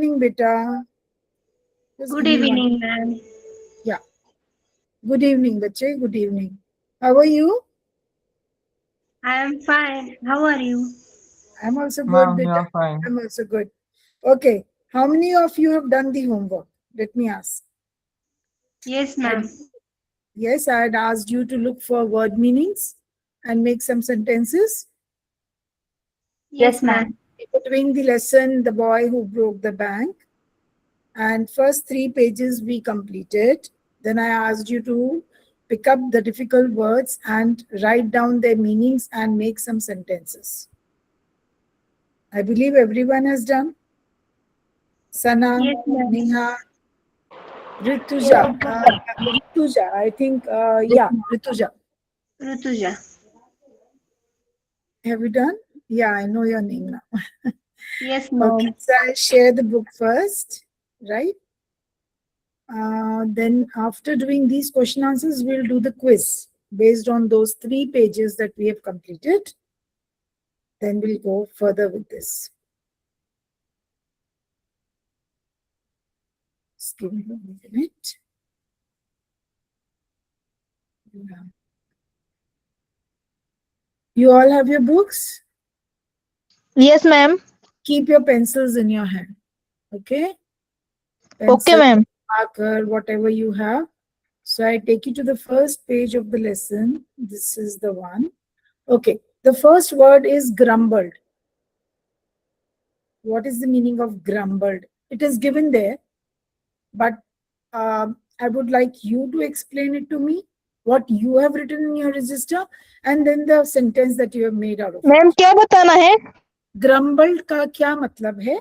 evening, beta. Just Good give me one. evening, ma'am. Yeah. Good evening, bache. Good evening. How are you? I am fine. How are you? I'm also good, Ma'am, you beta. are fine. I'm also good. Okay. How many of you have done the homework? Let me ask. Yes, ma'am. Yes, I had asked you to look for word meanings and make some sentences. Yes, ma'am. Between the lesson, The Boy Who Broke the Bank, and first 3 pages we completed. Then I asked you to pick up the difficult words and write down their meanings and make some sentences. I believe everyone has done. Sana, Yes, ma'am. Neha, Rituja. Rituja, I think, yeah, Rituja. Rutuja. Have you done? Yeah, I know your name now. Yes, Okay, ma'am. so I'll share the book first, right? Then after doing these question answers, we'll do the quiz based on those 3 pages that we have completed. Then we'll go further with this. Just give me 1 minute. Yeah. You all have your books? Yes, ma'am. Keep your pencils in your hand. Okay? Okay, Pencil, ma'am. marker, whatever you have. So I take you to the first page of the lesson. This is the one. Okay. The first word is grumbled. What is the meaning of grumbled? It is given there, but I would like you to explain it to me, what you have written in your register, and then the sentence that you have made out of ma'am it. क्या बताना है? ग्रम्बल्ड का क्या मतलब है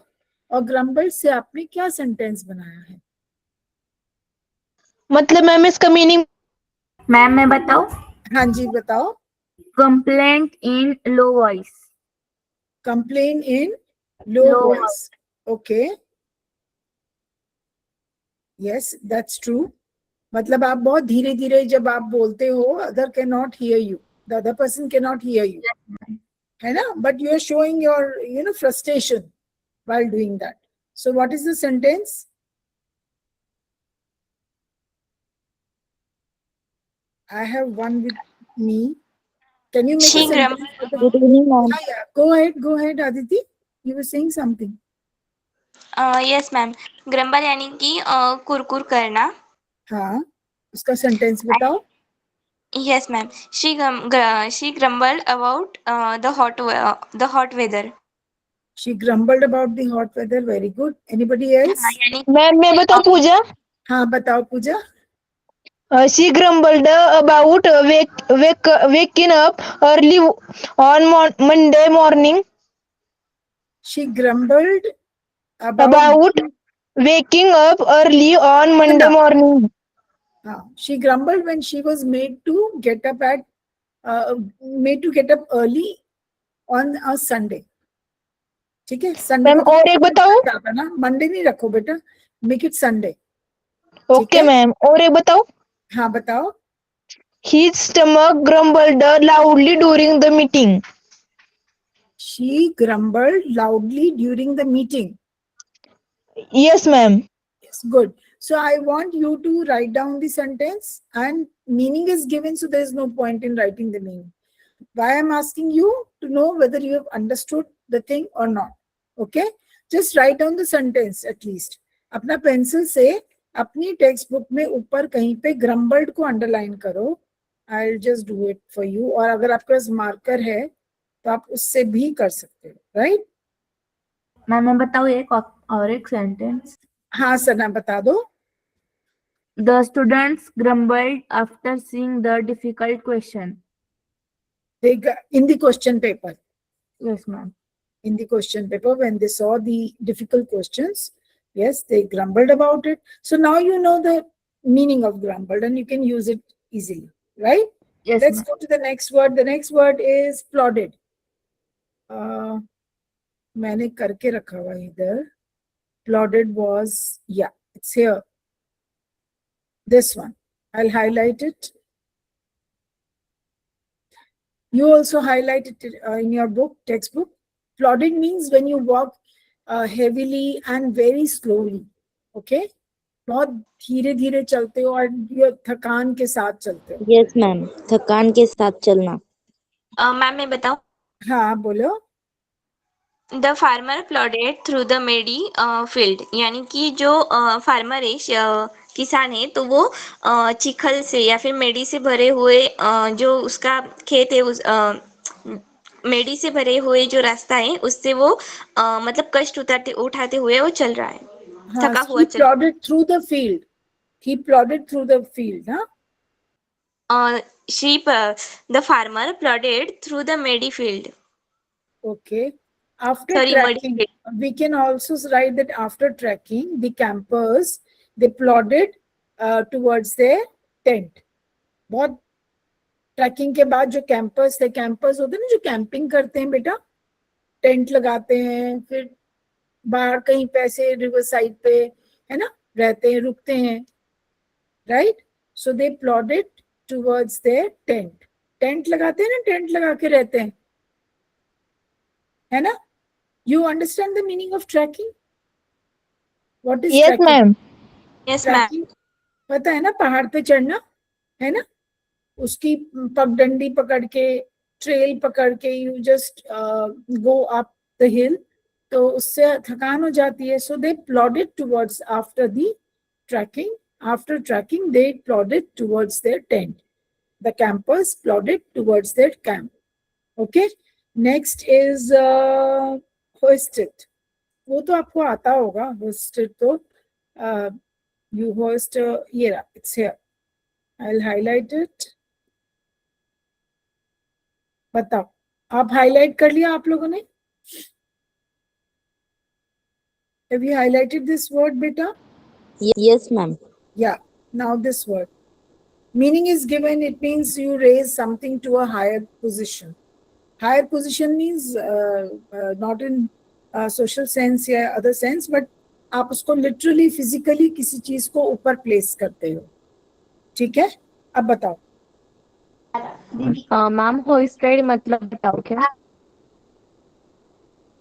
और ग्रम्बल्ड से आपने क्या सेंटेंस बनाया है? मतलब मैम इसका मीनिंग मैम मैं बताऊं? हाँ जी, बताओ. Complaint in low voice. Complain in low Low voice. Okay. Yes, that's true. मतलब आप बहुत धीरे धीरे जब आप बोलते हो, other can not hear you, the other person can not hear you, है ना? But you are showing your frustration while doing that. So what is the sentence? I have one with me. Can you make a sentence? Good evening ma'am. Yeah. Go ahead, Aditi. You were saying something. Yes ma'am. Grumble यानी कि कुरकुर करना. हाँ, उसका sentence बताओ. Yes ma'am. She grumbled about the hot weather. She grumbled about the hot weather. Very good. Anybody else? यानी ma'am मैं बताऊं पूजा? हाँ, बताओ पूजा. She grumbled about waking up early on Monday morning. She grumbled About waking up early on Monday morning. She grumbled when she was made to get up early on a Sunday. ठीक है? Sunday ma'am को और एक बताऊं? तो ना, Monday नहीं रखो बेटा, make it Sunday. Okay ma'am, और एक बताऊं? हाँ, बताओ. His stomach grumbled loudly during the meeting. She grumbled loudly during the meeting. Yes, ma'am. Yes, good. So I want you to write down the sentence, and meaning is given, so there is no point in writing the meaning. Why I'm asking you to know whether you have understood the thing or not. Okay? Just write down the sentence at least. अपना pencil से अपनी text book में ऊपर कहीं पे ग्रम्बल्ड को underline करो. I'll just do it for you. और अगर आपके पास मार्कर है तो आप उससे भी कर सकते हो, राइट? मैम मैं बताऊं एक सेंटेंस? हाँ सना, बता दो. The students grumbled after seeing the difficult question. In the question paper. Yes, ma'am. In the question paper, when they saw the difficult questions, yes, they grumbled about it. So now you know the meaning of grumbled and you can use it easily, right? Yes, Let's ma'am. go to the next word. The next word is plodded. मैंने करके रखा हुआ इधर. Plodded was, yeah, it's here. This one. I'll highlight it. You also highlight it in your book, textbook. Plodded means when you walk heavily and very slowly. Okay? बहुत धीरे धीरे चलते हो और ये थकान के साथ चलते हो. यस मैम, थकान के साथ चलना। मैम मैं बताऊं? हाँ बोलो. The farmer plodded through the muddy field, यानी कि जो फार्मर है, किसान है, तो वो चिखल से या फिर मेडी से भरे हुए जो उसका खेत है, उस मेडी से भरे हुए जो रास्ता है उससे वो मतलब कष्ट उठाते उठाते हुए वो चल रहा है, हाँ, थका हुआ he चल plodded through the field. He plodded through the field. हाँ. sheep the farmer plodded through the muddy field. Okay. After Sorry, muddy trekking, field. we can also write that after trekking, the campers, they plodded towards their tent. बहुत trekking के बाद जो campers थे, campers होते हैं ना जो camping करते हैं बेटा, टेंट लगाते हैं, फिर बाहर कहीं पे ऐसे रिवर साइड पे है ना रहते हैं, रुकते हैं, right. So they plodded towards their tent. Tent लगाते हैं ना, टेंट लगा के रहते हैं, है ना. You understand the meaning of tracking? What is Yes, tracking? ma'am. Yes, ma'am. Tracking पता है ना, पहाड़ पे चढ़ना, है ना, उसकी पगडंडी पकड़ के, ट्रेल पकड़ के, you just go up the hill, तो उससे थकान हो जाती है. So they plodded towards after the trekking. After trekking, they plodded towards their tent. The campers plodded towards their camp. Okay. Next is hoisted. वो तो आपको आता होगा. Hoisted तो you hoist. Yeah, it's here. I'll highlight it. बताओ, आप highlight कर लिया आप लोगों ने? Have you highlighted this word, beta? Yes ma'am. Yeah. Now this word. Meaning is given. It means you raise something to a higher position. Higher position means not in social sense या other sense, but आप उसको literally, physically किसी चीज को ऊपर place करते हो. ठीक है? अब बताओ. मैम होइस्टेड मतलब बताओ क्या?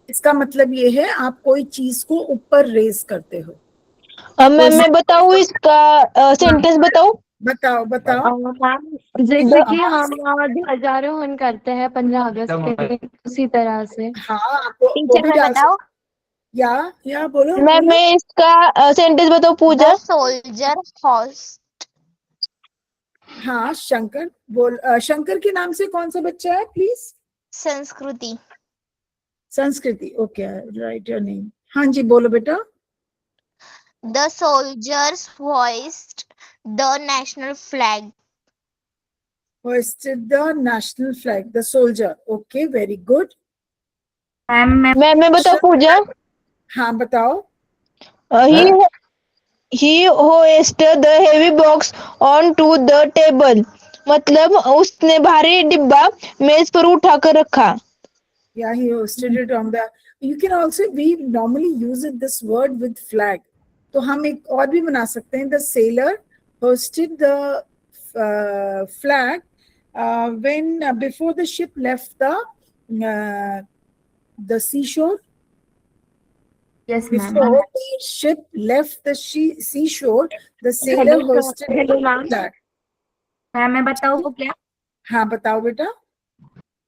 इसका मतलब ये है आप कोई चीज को ऊपर रेज करते हो. मैम मैं बताऊँ इसका सेंटेंस बताऊँ? बताओ बताओ. मैम जैसे कि हम ध्वजारोहण करते हैं 15 अगस्त के दिन, उसी तरह से। हाँ, आपको वो टीचर भी मैं डाल बताओ? या बोलो मैम बोलो. मैं इसका सेंटेंस बताऊँ पूजा? Soldier horse. हाँ शंकर बोल. शंकर के नाम से कौन सा बच्चा है प्लीज? संस्कृति। संस्कृति. Okay, right your name. हाँ जी बोलो बेटा. The soldiers hoist the national flag. Hoisted the national flag. The soldier. Okay, very good. Ma'am ma'am मैं बताऊँ पूजा? हाँ बताओ. he hoisted the heavy box onto the table. मतलब उसने भारी डिब्बा मेज पर उठा कर रखा. Yeah, he hoisted it on the. You can also, we normally use it, this word with flag. तो हम एक और भी बना सकते हैं. The sailor hoisted the flag when before the ship left the seashore. Yes Before the ship left the seashore, the sailor hoisted Hello, the ma'am. flag. Ma'am मैं बताऊँ क्या? हाँ बताओ बेटा.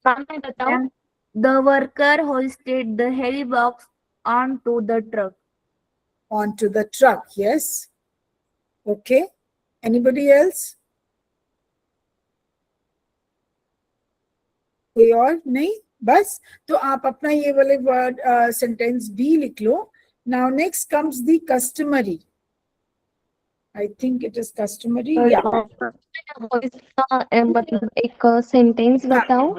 मैम मैं बताऊँ? The worker hoisted the heavy box onto the truck. Onto the truck. Yes. Okay. Anybody else? कोई और नहीं? बस. तो आप अपना ये वाले वर्ड सेंटेंस भी लिख लो. Now next comes the customary. I think it is customary. Yeah. मतलब एक सेंटेंस बताओ?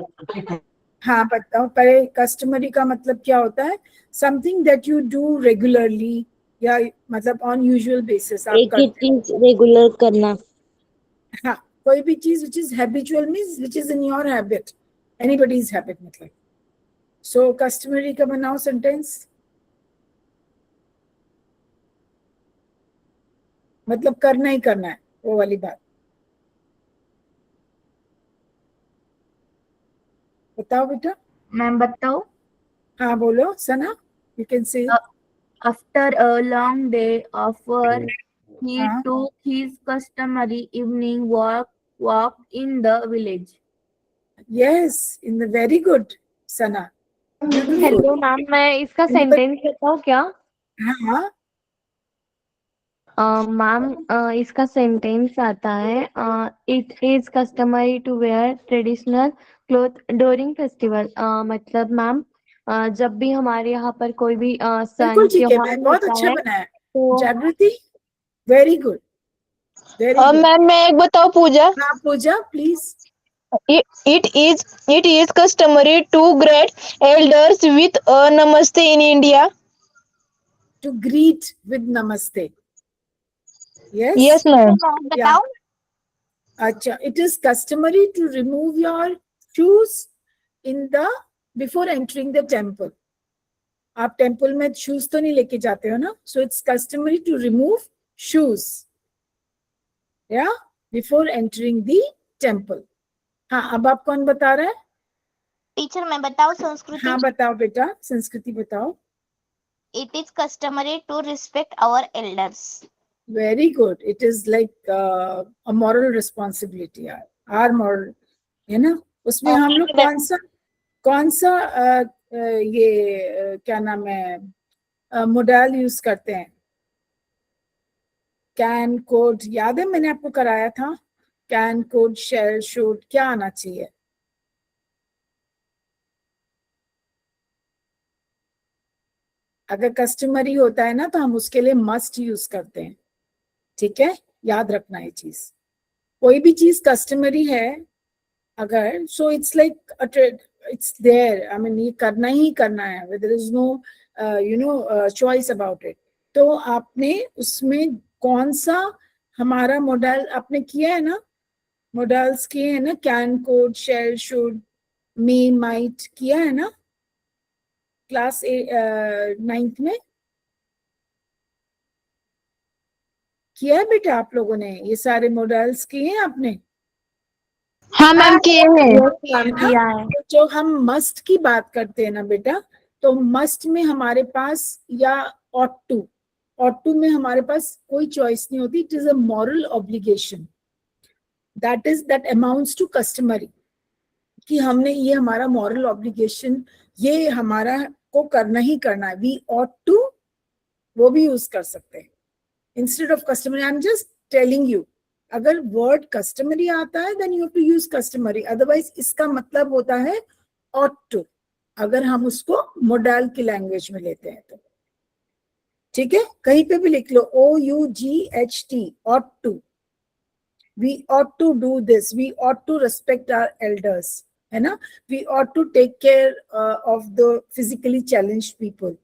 हाँ बताओ. पहले customary का मतलब क्या होता है? Something that you do regularly, या मतलब on usual basis आप एक ही करते हो. चीज रेगुलर करना। हाँ, कोई भी चीज which is habitual means which is in your habit. Anybody's habit मतलब. So customary का बनाओ सेंटेंस. मतलब करना ही करना है, वो वाली बात. बताओ बेटा. मैम बताओ? हाँ बोलो सना. You can say. After a long day of work, he हाँ. took his customary evening walk in the village. Yes, in the very good, Sana. Beautiful. Hello ma'am, मैं इसका In the- सेंटेंस बताऊँ क्या? हाँ. Ma'am, इसका sentence आता है, it is customary to wear traditional cloth during festival. मतलब ma'am, जब भी हमारे यहाँ पर कोई भी बिल्कुल सन ठीक है, त्योहार मैं बहुत होता अच्छा है बनाया. तो जागृति, वेरी गुड, वेरी अब गुड. मैम मैं एक बताऊँ पूजा? हाँ पूजा, please. It is customary to greet elders with a namaste in India. To greet with namaste. Yes. Yes, ma'am. Yeah. Acha, it is customary to remove your shoes in the before entering the temple. आप temple में shoes तो नहीं लेके जाते हो ना, so it's customary to remove shoes, yeah, before entering the temple. हाँ, अब आप कौन बता रहा है? टीचर मैं बताऊं संस्कृति? हाँ बताओ बेटा, संस्कृति बताओ. It is customary to respect our elders. Very good. It is like a moral responsibility, यार. Our moral, है ना? उसमें हम लोग कौन सा ये क्या नाम है मॉडल यूज करते हैं? कैन, कोड, याद है मैंने आपको कराया था? कैन, कोड, शेल, शुड, क्या आना चाहिए? अगर कस्टमरी होता है ना तो हम उसके लिए मस्ट यूज करते हैं. ठीक है, याद रखना ये चीज. कोई भी चीज कस्टमरी है अगर, so it's like it's there, I mean ये करना ही करना है, there is no choice about it. तो आपने उसमें कौन सा हमारा मॉडल आपने किया है ना, मॉडल्स किए हैं ना, can, could, shall, should, may, might किया है ना क्लास 9th में? किया है बेटा आप लोगों ने? ये सारे मॉडल्स किए हैं आपने? हाँ मैम, किए हैं. किया है। तो जो हम मस्ट की बात करते हैं ना बेटा, तो मस्ट में हमारे पास या ought to में हमारे पास कोई चॉइस नहीं होती. It is a moral obligation, that amounts to customary, कि हमने ये हमारा मॉरल ऑब्लिगेशन, ये हमारा को करना ही करना है. वी ought to, वो भी यूज कर सकते हैं instead of customary. I am just telling you, अगर वर्ड कस्टमरी आता है then you have to use customary, otherwise इसका मतलब होता है ought to, अगर हम उसको मॉडल की लैंग्वेज में लेते हैं तो. ठीक है, कहीं पे भी लिख लो OUGHT, ought to. We ought to do this. We ought to respect our elders, है ना? We ought to take care of the physically challenged people,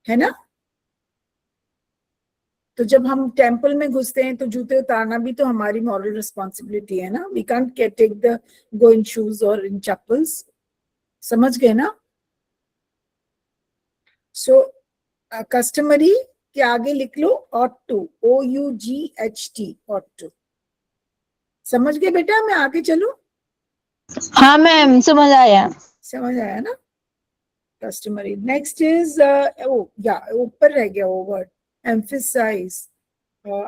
है ना? तो जब हम टेम्पल में घुसते हैं तो जूते उतारना भी तो हमारी मॉरल रिस्पॉन्सिबिलिटी है ना. We can't take the go in shoes और इन चप्पल्स. समझ गए ना? सो कस्टमरी के आगे लिख लो ought to, OUGHT, ought to. समझ गए बेटा? मैं आगे चलूं? हाँ मैम, समझ आया. समझ आया ना? कस्टमरी. नेक्स्ट इज या ऊपर रह गया वो word, emphasize.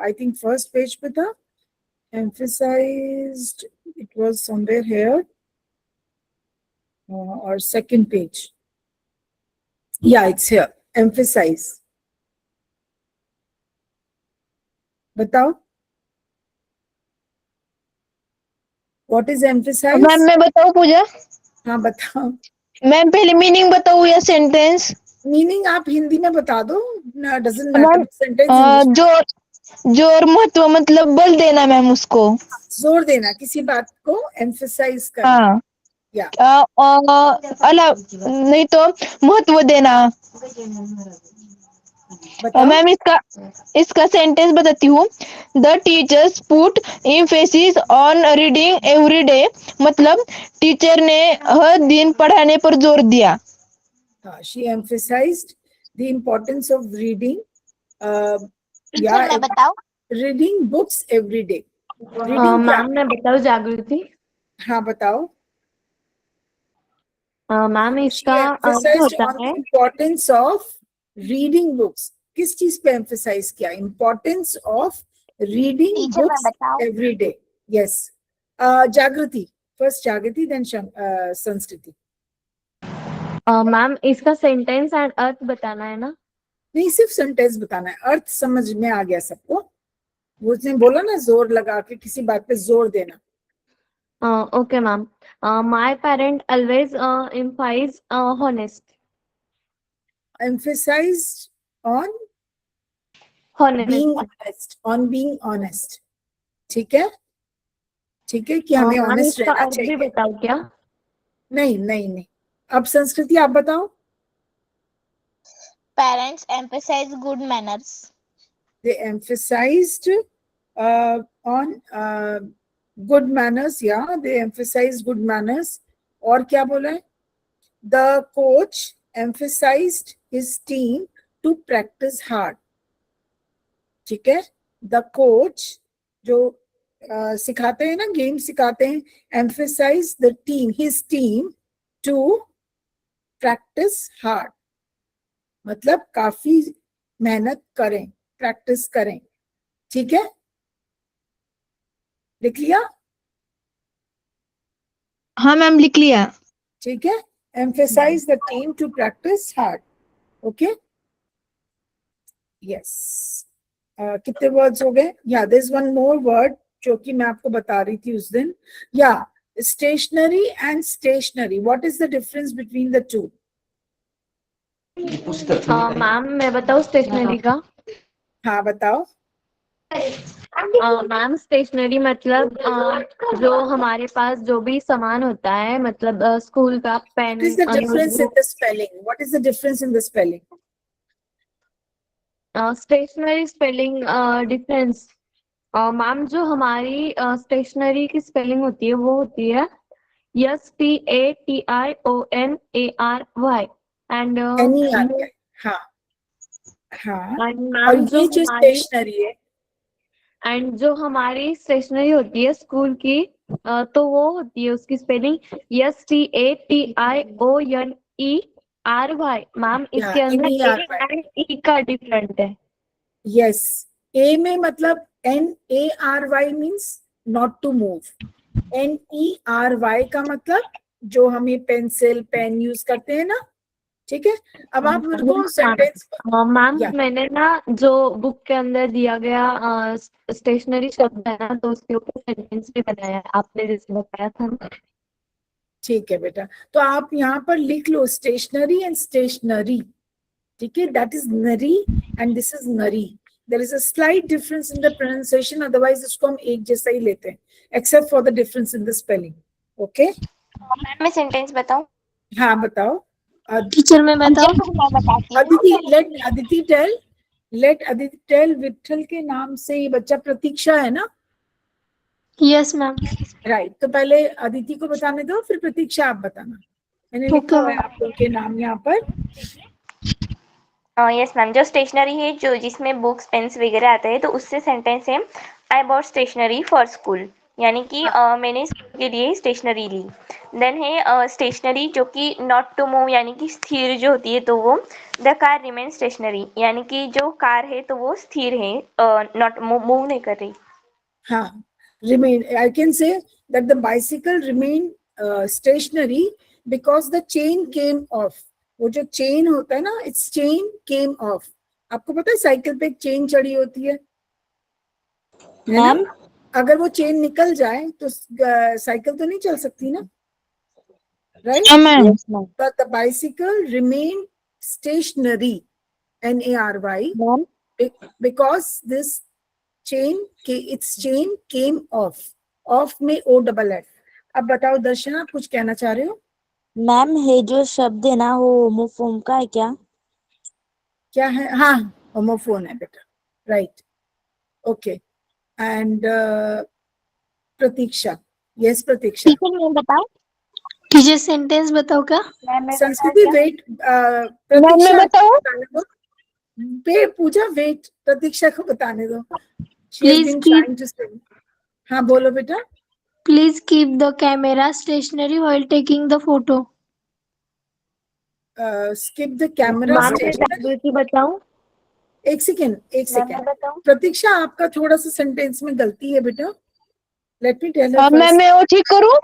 I think first page पे था. Emphasized, it was somewhere here, or second page. Yeah, it's here. Emphasize. बताओ, what is emphasize? मैम मैं बताऊँ पूजा? हाँ बताओ. मैम पहले मीनिंग बताऊँ या सेंटेंस? मीनिंग आप हिंदी में बता दो, डजंट मैम, मैटर. सेंटेंस जोर महत्व मतलब बल देना मैम उसको. जोर देना, किसी बात को एम्फेसाइज करना. हाँ. या अला नहीं तो महत्व देना. बताओ. मैम इसका सेंटेंस बताती हूँ. The teachers put emphasis on reading every day, मतलब टीचर ने हर दिन पढ़ाने पर जोर दिया. She emphasized the importance of reading. Teacher मैं बताऊं? Reading books every day. Reading क्या? मैम मैं बताऊँ जागृति? हाँ बताओ. मैम She इसका अर्थ emphasized होता on the है, importance of रीडिंग बुक्स, किस चीज पे एम्फेसाइज किया? इंपॉर्टेंस ऑफ रीडिंग टीचर मैं बुक्स बताऊं? Every day. यस, जागृति, फर्स्ट जागृति, देन संस्कृति. मैम इसका सेंटेंस एंड अर्थ बताना है ना? नहीं, सिर्फ सेंटेंस बताना है, अर्थ समझ में आ गया सबको. वो उसने बोला ना जोर लगा के, किसी बात पे जोर देना. Okay, ma'am. My parent always emphasize honest. Emphasized on Honest. being honest, on being honest. ठीक है, ठीक है कि हमें मैम ऑनेस्ट इसका रहना अर्थ भी चाहिए. बताओ क्या? नहीं नहीं नहीं. अब संस्कृति आप बताओ. Parents emphasize good manners. They emphasized on good manners. Yeah, they emphasized good manners. और क्या बोला है? The coach emphasized his team to practice hard. ठीक है, द कोच जो सिखाते हैं ना, गेम सिखाते हैं, emphasize the team, his team to practice hard. मतलब काफी मेहनत करें, प्रैक्टिस करें. ठीक है, लिख लिया? हाँ मैम लिख लिया. ठीक है, emphasize the team to practice hard. Okay, yes. कितने वर्ड्स हो गए? या there is one more word जो कि मैं आपको बता रही थी उस दिन. या stationery and stationary, what is the difference between the two? Ma'am मैं बताऊँ स्टेशनरी का? हाँ बताओ. मैम स्टेशनरी मतलब जो हमारे पास जो भी सामान होता है, मतलब स्कूल का pen. What is the difference in the spelling? What is the difference in the spelling? Stationery spelling difference. Ma'am जो हमारी स्टेशनरी की स्पेलिंग होती है वो होती है STATIONARY एंड NERY. हाँ हाँ. और मैम ये जो स्टेशनरी है, एंड जो हमारी स्टेशनरी होती है स्कूल की, तो वो होती है उसकी स्पेलिंग STATIONERY. मैम इसके अंदर NERY. A एंड E का डिफरेंट है. यस. ए में मतलब NARY means not to move. NERY का मतलब जो हमें पेंसिल पेन यूज करते हैं ना. ठीक है, अब आप मेरे को सेंटेंस. मैम या. मैंने ना जो बुक के अंदर दिया गया स्टेशनरी शब्द है ना, तो उसके ऊपर सेंटेंस भी बनाया है, आपने जैसे बताया था ना. ठीक है बेटा, तो आप यहाँ पर लिख लो स्टेशनरी एंड स्टेशनरी. ठीक है, दैट इज नरी एंड दिस इज नरी. There is a slight difference in the pronunciation, otherwise इसको हम एक जैसा ही लेते हैं, except for the difference in the spelling. Okay, मैं सेंटेंस बताऊं? हाँ बताओ. टीचर मैं बताऊं? मैं बताती हूँ. Aditi, let Aditi tell. विठल के नाम से ये बच्चा प्रतीक्षा है ना? Yes ma'am. राइट, तो पहले अदिति को बताने दो, फिर प्रतीक्षा आप बताना. मैंने लिखा हुआ है आप लोग के नाम यहाँ पर. यस मैम, जो स्टेशनरी है जो जिसमें बुक्स पेन्स वगैरह आते हैं, तो उससे सेंटेंस है I bought stationery for school, यानी कि मैंने स्कूल के लिए स्टेशनरी ली. देन है स्टेशनरी जो कि नॉट टू मूव, यानी कि स्थिर जो होती है, तो वो द कार रिमेन स्टेशनरी, यानी कि जो कार है तो वो स्थिर है, नॉट मूव नहीं कर रही. हाँ, remain. I can say that the bicycle remained stationary because the chain came off. वो जो चेन होता है ना, its chain came off. आपको पता है साइकिल पे एक चेन चढ़ी होती है ना? मैम अगर वो चेन निकल जाए तो साइकिल तो नहीं चल सकती ना, right? Yes ma'am. But the bicycle remained stationary, NARY, ma'am because this its chain came off. Off में OFF. अब बताओ दर्शना, आप कुछ कहना चाह रहे हो? मैम ये जो शब्द है ना वो होमोफोन का है क्या? क्या है? हाँ, होमोफोन है बेटा. Right, okay. And Pratiksha. Yes Pratiksha. Teacher मैं बताऊं? टीचर सेंटेंस बताओ क्या? संस्कृति वेट. मैं प्रतीक्षा बताऊं? बताने दो. पूजा वेट, प्रतीक्षा को बताने दो. She has Please been keep- trying to say. हाँ बोलो बेटा. Please keep the camera stationary while taking the photo. skip the camera ma'am मैं stationary. जागृति बताऊं? एक सेकेंड एक मैं सेकेंड बताऊं? प्रतीक्षा, आपका थोड़ा सा सेंटेंस में गलती है बेटा. Let me tell her ma'am first. मैं वो ठीक करूँ?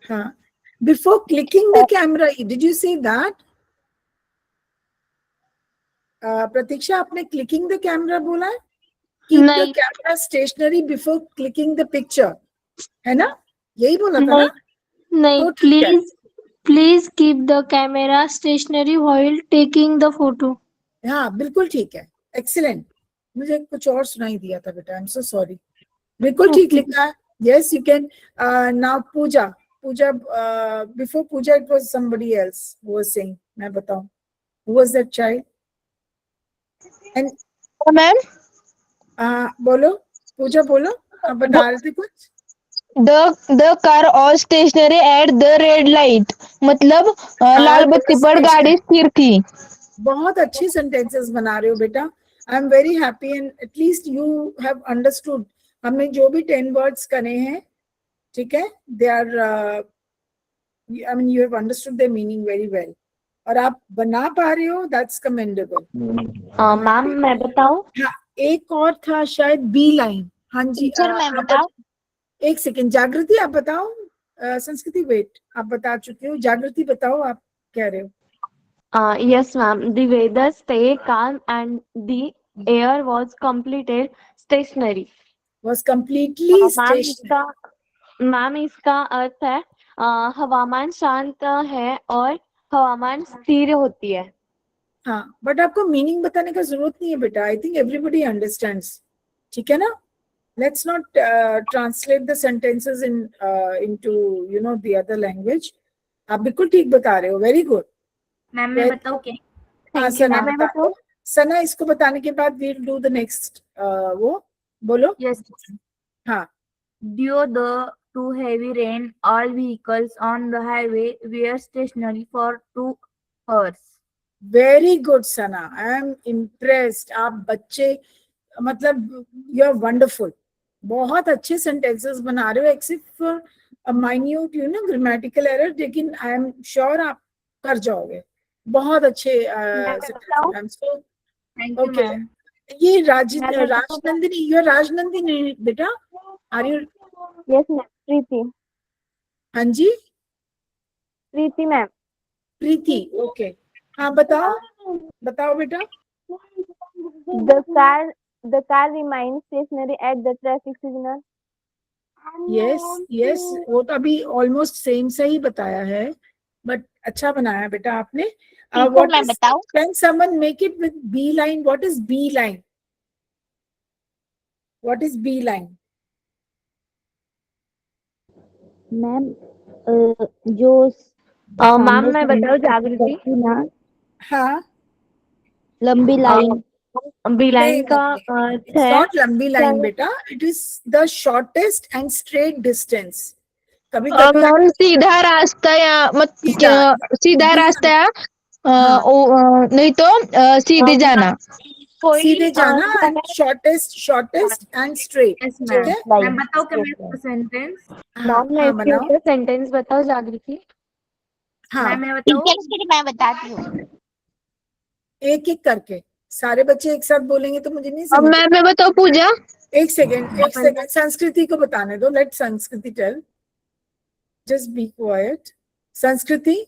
हाँ, before clicking the camera, did you say that? प्रतीक्षा, आपने clicking the camera बोला है? Keep the नहीं camera stationary before clicking the picture, है ना? यही बोला था ना? नहीं तो ठीक है. Please keep the camera stationary while taking the photo. हाँ, बिल्कुल ठीक है. एक्सीलेंट. मुझे कुछ और सुनाई दिया था बेटा. I am so sorry. बिल्कुल ठीक लिखा है. Yes, you can. Now Pooja. Pooja, before Pooja it was somebody else who was saying. मैं बताऊं who was that child? And ma'am बोलो पूजा, बोलो. आप बता रहे थे कुछ. द कार और stationary at the red light, मतलब लाल बत्ती पर गाड़ी स्थिर थी. बहुत अच्छी सेंटेंसेस बना रहे हो बेटा. I am very happy and at least you have understood. हमने जो भी 10 वर्ड्स करे हैं, ठीक है, they are, I mean you have understood their meaning very well. और आप बना पा रहे हो, दैट्स कमेंडेबल. मैम मैं बताऊं? हाँ, एक और था शायद बी लाइन. हाँ जी. टीचर मैं बताऊं? एक सेकेंड. जागृति आप बताओ. संस्कृति वेट, आप बता चुके हो. जागृति बताओ, आप कह रहे हो. Yes, ma'am. The weather stayed calm and the air was completed stationary. Was completely ma'am stationary. इसका अर्थ है हवामान शांत है और हवामान स्थिर होती है. हाँ, बट आपको मीनिंग बताने का जरूरत नहीं है बेटा. I think everybody understands. ठीक है ना? Let's not translate the sentences into you know the other language. आप बिल्कुल ठीक बता रहे हो. Very good. मैम मैं बताऊं क्या? हाँ, सना बता दो. सना, इसको बताने के बाद वील डू द नेक्स्ट. वो बोलो. यस. हाँ. Due to heavy rain, all vehicles on the highway were stationary for 2 hours. Very good Sana. I am impressed. आप बच्चे, मतलब यू आर वंडरफुल. बहुत अच्छे सेंटेंसेस बना रहे हो, except for a minute you know grammatical error, लेकिन I am sure आप कर जाओगे. बहुत अच्छे sentences. Thank you, okay. ma'am. ये राजनंदिनी, यू आर राजनंदिनी बेटा. Are you? Yes ma'am. Preeti. हाँ जी, प्रीति मैम. प्रीति. ओके. हाँ, बताओ. बताओ बेटा. The car remains stationary at the traffic signal. Yes yes, वो तो अभी ऑलमोस्ट सेम से ही बताया है, बट अच्छा बनाया बेटा आपने. टीचर मैं बताऊं? Can someone make it with B line? What is B line? What is B line? Ma'am जो मैम मैं बताऊं जागृति? हाँ. लंबी लाइन. बी लाइन का नहीं, अर्थ it's है not लंबी लाइन बेटा. It is the shortest and straight distance. कभी कभी मैम सीधा रास्ता या सीधा रास्ता या नहीं तो सीधे जाना. सीधे जाना. Shortest and straight. Yes, ठीक ma'am. है. मैं बताऊं क्या मैं सेंटेंस? मैम मैं हाँ, इसके बनाओ. ऊपर सेंटेंस बताओ जागृति. हाँ, मैं बताऊं? टीचर के लिए मैं बताती हूँ. एक एक करके. सारे बच्चे एक साथ बोलेंगे तो मुझे नहीं अब समझ. मैं बताऊँ पूजा? एक सेकेंड. संस्कृति को बताने दो. लेट संस्कृति टेल. Just be quite. संस्कृति.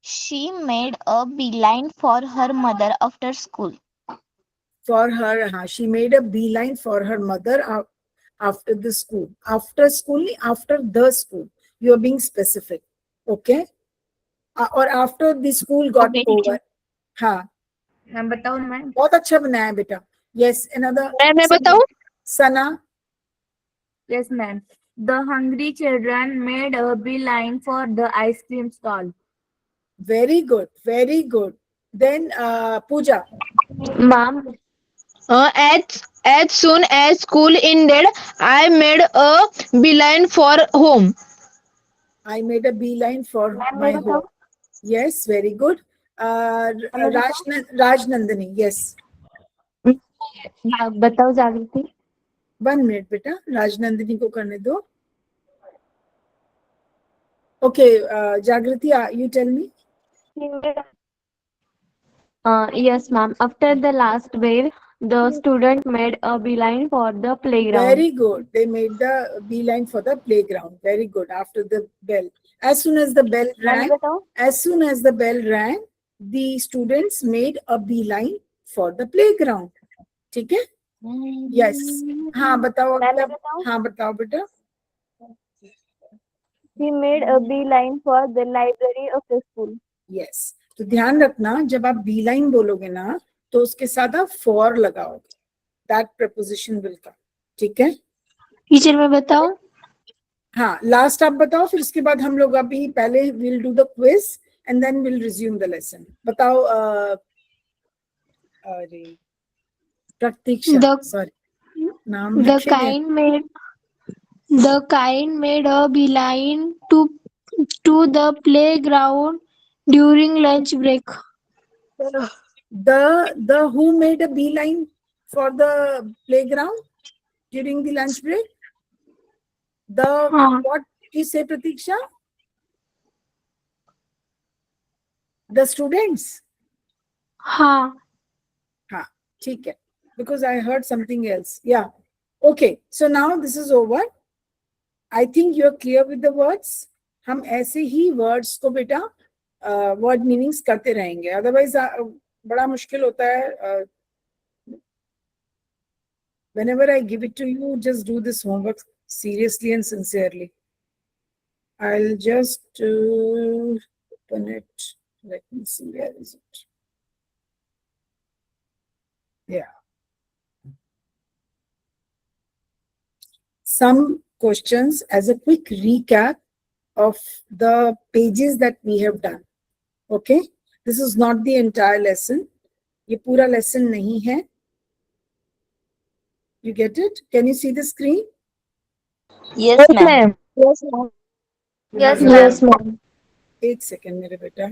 She made a beeline for her mother after school. For her, हाँ, she made a beeline for her mother after the school. After school नहीं, after the school. You are being specific. Okay. और after the school got Okay, over. teacher. हाँ, मैं बताऊं ma'am? बहुत अच्छा बनाया बेटा. Yes, another. मैं बताऊँ? सना. Yes, ma'am. The hungry children made a beeline for the ice cream stall. Very good. Very good. Then Pooja. Ma'am As soon as school ended, I made a beeline for home. I made a beeline for my home. Yes, very good. Rajnandini. Yes. बताओ जागृति. 1 minute बेटा. राजनंदिनी को करने दो. Okay, Jagriti, you tell me. Yes, ma'am. After the last bell, the student made a beeline for the playground. Very good. They made the beeline for the playground. Very good. After the bell. As soon as the bell rang, the students made a beeline for the playground. ठीक है? Yes. हाँ बताओ अब हाँ बताओ बेटा. He made a beeline for the library of the school. Yes. तो ध्यान रखना जब आप beeline बोलोगे ना तो उसके साथ आप for लगाओगे. That preposition will come. ठीक है? टीचर मैं बताऊं? हाँ लास्ट आप बताओ फिर उसके बाद हम लोग अभी पहले will do the quiz and then will resume the lesson. बताओ अरे प्रतीक्षा सॉरी नाम The kind made a beeline to the playground during lunch break. the who made a beeline for the playground during the lunch break. What you say Pratiksha? The students. हाँ. हाँ ठीक है because I heard something else. Yeah. Okay. So now this is over. I think you are clear with the words. हम ऐसे ही words को बेटा word meanings करते रहेंगे. Otherwise बड़ा मुश्किल होता है. Whenever I give it to you, just do this homework seriously and sincerely. I'll just open it. Let me see, where is it? Yeah. Some questions as a quick recap of the pages that we have done. Okay? This is not the entire lesson. ये पूरा lesson नहीं है. You get it? Can you see the screen? Yes, ma'am. Yes, Yes, ma'am. एक second मेरे बेटा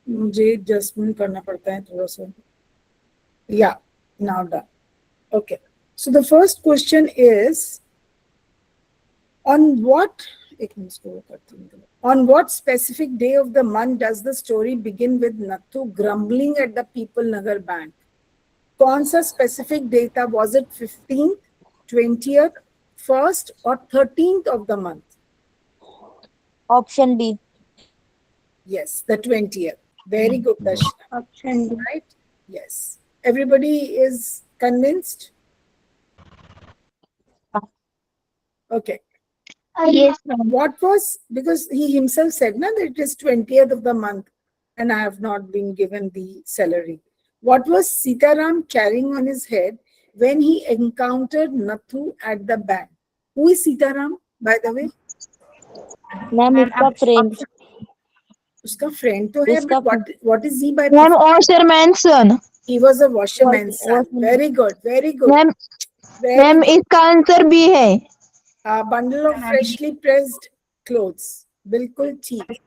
मुझे adjustment करना पड़ता है थोड़ा सा. Yeah, now done. Okay. So the first question is on what specific day of the month does the story begin with Nathu grumbling at the People Nagar Bank? कौन सा specific day था? Was it 15th, 20th, 1st or 13th of the month? Option B. Yes, the 20th. Very good, Darshana. Option D. Right? Yes. Everybody is convinced? Okay. Yes, ma'am. What was, because he himself said na, that it is 20th of the month and I have not been given the salary. What was Sitaram carrying on his head when he encountered Nathu at the bank? Who is Sitaram, by the way? Ma'am, इसका friend. उसका friend तो है, उसका but what is he by Ma'am, profession? washerman's son. He was a washerman's son. Very good, very good. Ma'am, Very ma'am good. इसका answer B है. A bundle of freshly pressed clothes. बिल्कुल ठीक.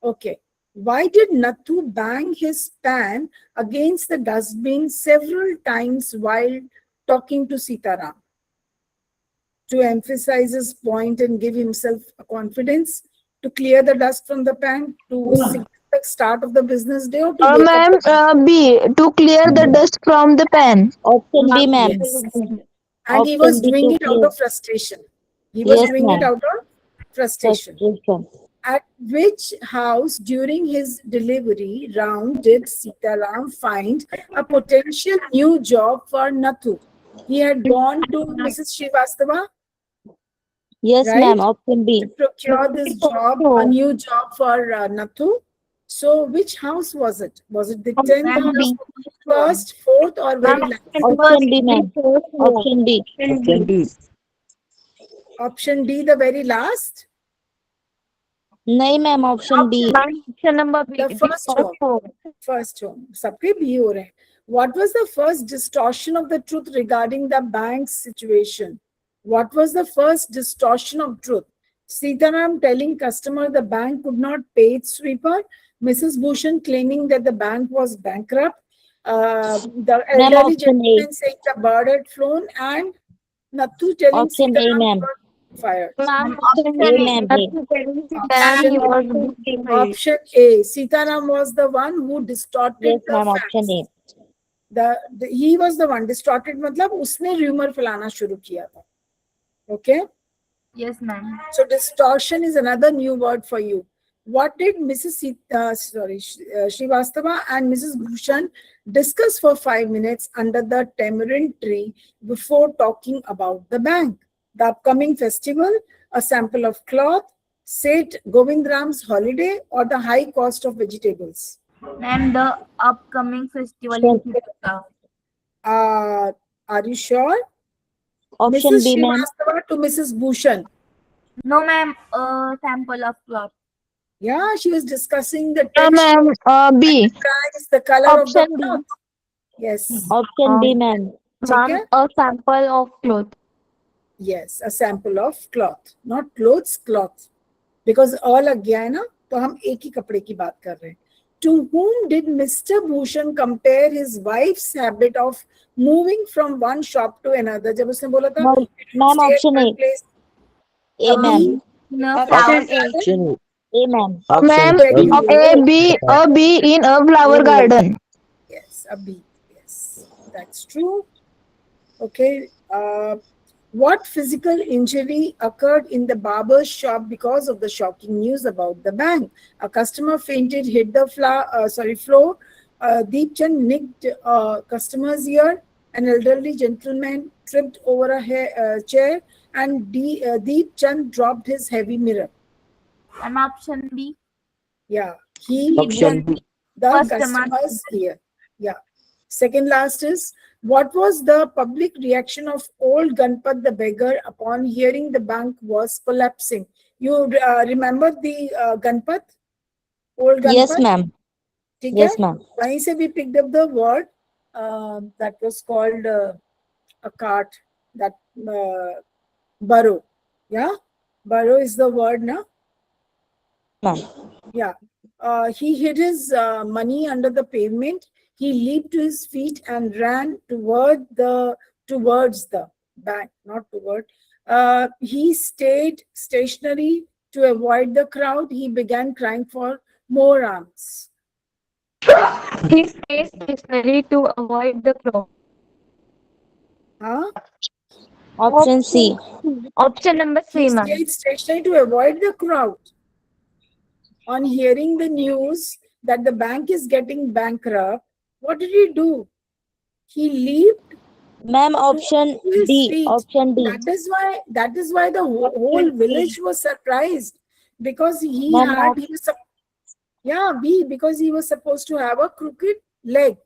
Okay. Why did Nathu bang his pan against the dustbin several times while talking to Sitaram? To emphasize his point and give himself a confidence, to clear the dust from the pan, to signal the start of the business day, or to wake Ma'am, up the- B, to clear the dust from the pan. Option B, ma'am. Yes. And he was Option B doing to it out clear. of frustration. He was Yes, doing it ma'am. out of frustration. Frustration. At which house during his delivery round did Sitaram find a potential new job for Nathu? He had gone to Mrs. Srivastava Yes, Right? ma'am. Option B. to procure this job, a new job for Nathu. So which house was it? Was it the 10th Ma'am, house, B. first, fourth or very last? Option D, ma'am. Option D. Option D, the very last? नहीं ma'am option D. Option number B. The first home. First home. सबके भी हो रहे हैं. What was the first distortion of the truth regarding the bank's situation? What was the first distortion of truth? Sitaram telling customer the bank could not pay its sweeper. Mrs. Bhushan claiming that the bank was bankrupt. The Ma'am, elderly option A. gentleman saying the bird had flown, and Nathu telling Option A, Sitaram ma'am. fired? Ma'am, Option A, A. ma'am. A. then he was being fired. Option A. Sitaram was the one who distorted Yes, the ma'am. Option facts. A. He was the one distorted मतलब उसने rumor फैलाना शुरू किया था. Okay. Yes, ma'am. So distortion is another new word for you. What did Srivastava and Mrs. Bhushan discuss for 5 minutes under the tamarind tree before talking about the bank? The upcoming festival, a sample of cloth, Seth Govindram's holiday, or the high cost of vegetables? Ma'am, the upcoming festival in Chittoor. Are you sure? Option Mrs. B, ma'am. Srivastava to Mrs. Bhushan. No, ma'am. A sample of cloth. Yeah, she was discussing the Yeah, texture, ma'am. B. price, the color of the Option B. cloth. Yes. Option B, ma'am. ठीक है? Ma'am, a sample of cloth. Yes, a sample of cloth, not clothes, cloth. Because all लग गया है ना, तो हम एक ही कपड़े की बात कर रहे हैं. To whom did Mr. Bhushan compare his wife's habit of moving from one shop to another? जब उसने बोला था, Ma'am, stay at option one A. place. A, ma'am. No, Flower flower. garden? A, ma'am. Ma'am, Very good. a bee in a flower garden. Yes, a bee. Yes, that's true. Okay. What physical injury occurred in the barber's shop because of the shocking news about the bank? A customer fainted, hit the floor. Deep Chand nicked a customer's ear. An elderly gentleman tripped over a chair, and Deep Chand dropped his heavy mirror. And option B. Yeah, he Option broke B. the Customer. customer's ear. Yeah. Second last is, what was the public reaction of old Ganpat the beggar upon hearing the bank was collapsing? You remember the Ganpat? Old Ganpat? Yes, ma'am. ठीक Yes, है? ma'am. वहीं से we picked up the word that was called a cart, that burrow. Yeah? Burrow is the word, na? Ma'am. Yeah. He hid his money under the pavement. He leaped to his feet and ran towards the bank, not toward. He stayed stationary to avoid the crowd. He began crying for more alms. He stays stationary to avoid the crowd. Huh? Option C. Option number He 3, ma'am. stayed stationary to avoid the crowd. On hearing the news that the bank is getting bankrupt, what did he do? He leaped Ma'am, option to his D. feet. Option D. That is why the whole village was surprised, because he Ma'am, had he was sup- yeah B, because he was supposed to have a crooked leg.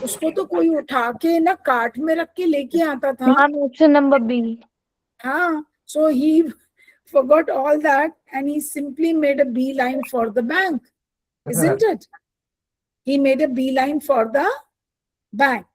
उसको तो कोई उठा के ना काट में रख के लेके आता था. Ma'am, option number B. हाँ, so he forgot all that and he simply made a beeline for the bank, isn't it? He made a beeline for the bank.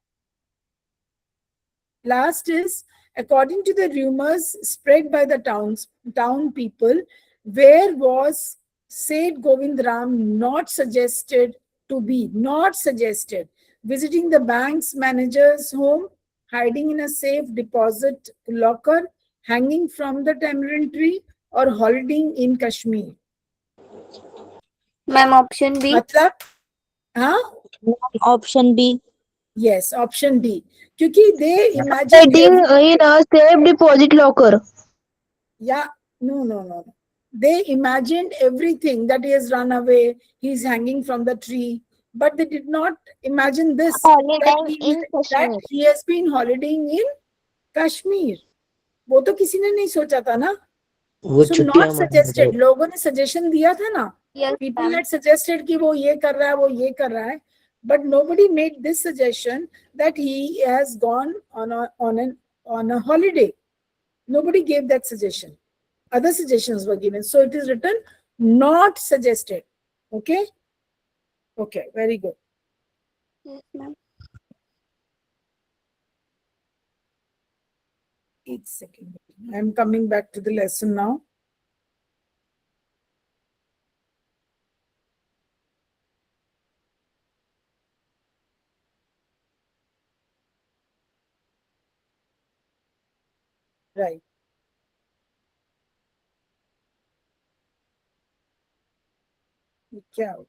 Last is, according to the rumors spread by the town people, where was Seth Govindram not suggested to be? Not suggested. Visiting the bank's manager's home, hiding in a safe deposit locker, hanging from the tamarind tree, or holidaying in Kashmir. Ma'am, option B. मतलब, हाँ? Option B. Yes, option D. क्योंकि they imagine Sitting in a safe deposit locker. yeah, no. They imagined everything, that he has run away, he's hanging from the tree, but they did not imagine this, that Holidaying in that Kashmir. he has been holidaying in Kashmir. वो तो किसी ने नहीं सोचा था ना. वो So छुट्टियां not suggested. लोगों ने suggestion दिया था ना. Yes, People ma'am. had suggested कि वो ये कर रहा है, वो ये कर रहा है, but nobody made this suggestion that he has gone on a holiday. Nobody gave that suggestion. Other suggestions were given. So it is written not suggested. Okay? Okay, very good. Yes, ma'am. 8 seconds. I'm coming back to the lesson now. Right. ये क्या हो?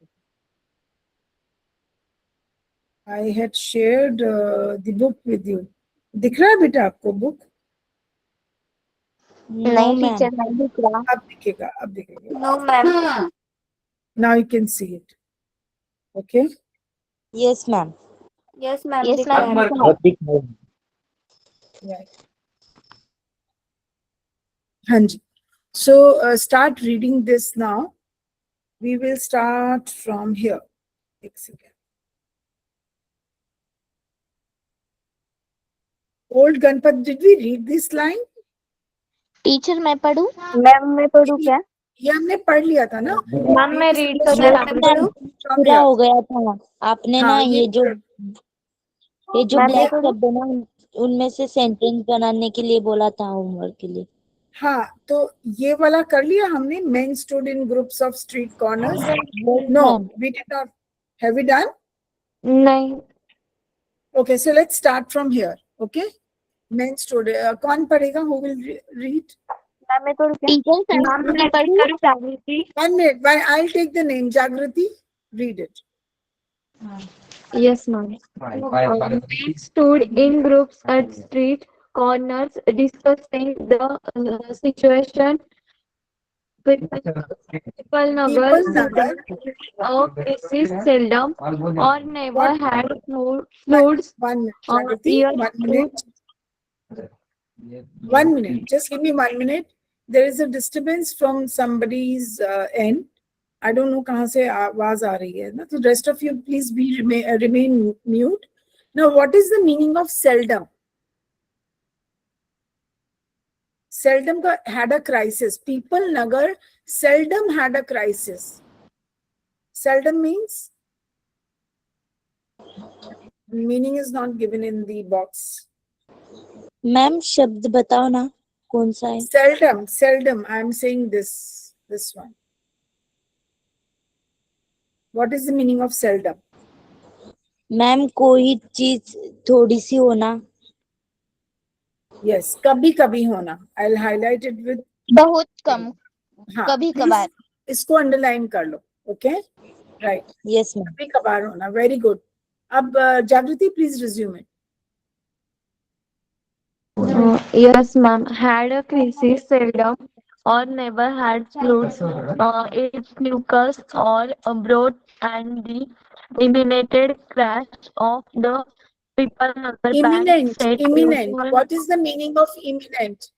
I had shared the book with you. दिख रहा है बेटा आपको book? No, नहीं ma'am. Teacher नहीं दिख रहा। अब दिखेगा, अब दिखेगा. No ma'am. Now you can see it. Okay. Yes, ma'am. Yes ma'am yes दिख मैम रहा है। दिख रहा है। Right. हाँ जी. So start reading this now. We will start from here. एक second. Old Ganpat, did we read this line? Teacher मैं पढ़ूं? मैम मैं पढ़ूं क्या? ये हमने पढ़ लिया था ना? मैम मैं रीड From करूँ? मैम from पूरा here. हो गया था। आपने ना हाँ, ये जो मैम, ब्लैक मैं शब्द है ना उनमें से सेंटेंस बनाने के लिए बोला था होमवर्क के लिए। हाँ, तो ये वाला कर लिया हमने. Men stood in groups of street corners. Yes, No, ma'am. we did not. Have we done? नहीं. Okay, so let's start from here. Okay. Men stood. कौन पढ़ेगा? Who will read? मैम मैं पढ़ूं क्या? टीचर मैम मैं पढ़ूं? करूँ जागृति? 1 minute. I'll take the name. Jagrati, read it. Yes, ma'am. Men stood in groups at street corners discussing the situation. People Nagar of cases seldom or never had floods 1 minute. or Jagrati, year 1 minute. 1 minute. Just give me 1 minute. There is a disturbance from somebody's end. I don't know कहाँ से आवाज आ रही है ना. So rest of you please remain mute. Now what is the meaning of seldom? Seldom had a crisis. People Nagar seldom had a crisis. Seldom means meaning is not given in the box. Ma'am शब्द बताओ ना कौन सा है? Seldom. I am saying this one. What is the meaning of seldom? Ma'am कोई चीज थोड़ी सी होना। Yes, कभी कभी होना. I'll highlight it with. बहुत कम, हाँ, कभी please कभार। इसको underline कर लो. Okay, right. Yes, ma'am. कभी कभार होना. Very good. अब जागृति please resume it. Yes, ma'am. Had a crisis seldom or never had floods. Its nucleus or brought and the imminent crash of the People Nagar Bank set Imminent. everyone- What is the meaning of imminent?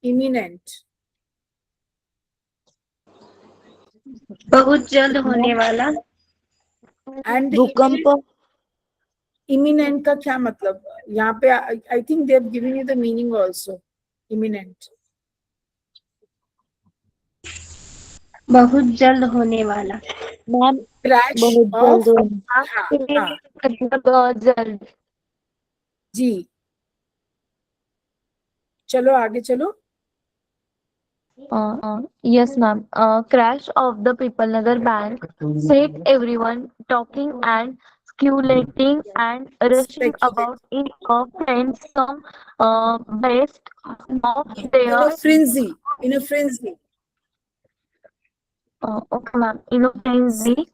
Imminent. बहुत जल्द होने वाला. And भूकंप। imminent का क्या मतलब? यहाँ पे I think they have given you the meaning also. Imminent. बहुत जल्द होने वाला. मैम Crash बहुत of. जल्द होना। हाँ, बहुत जल्द. जी. चलो आगे चलो. Yes, ma'am. Crash of the People Nagar Bank set everyone talking and speculating and rushing about in a frenzy based of their In a frenzy. okay, ma'am. In a frenzy,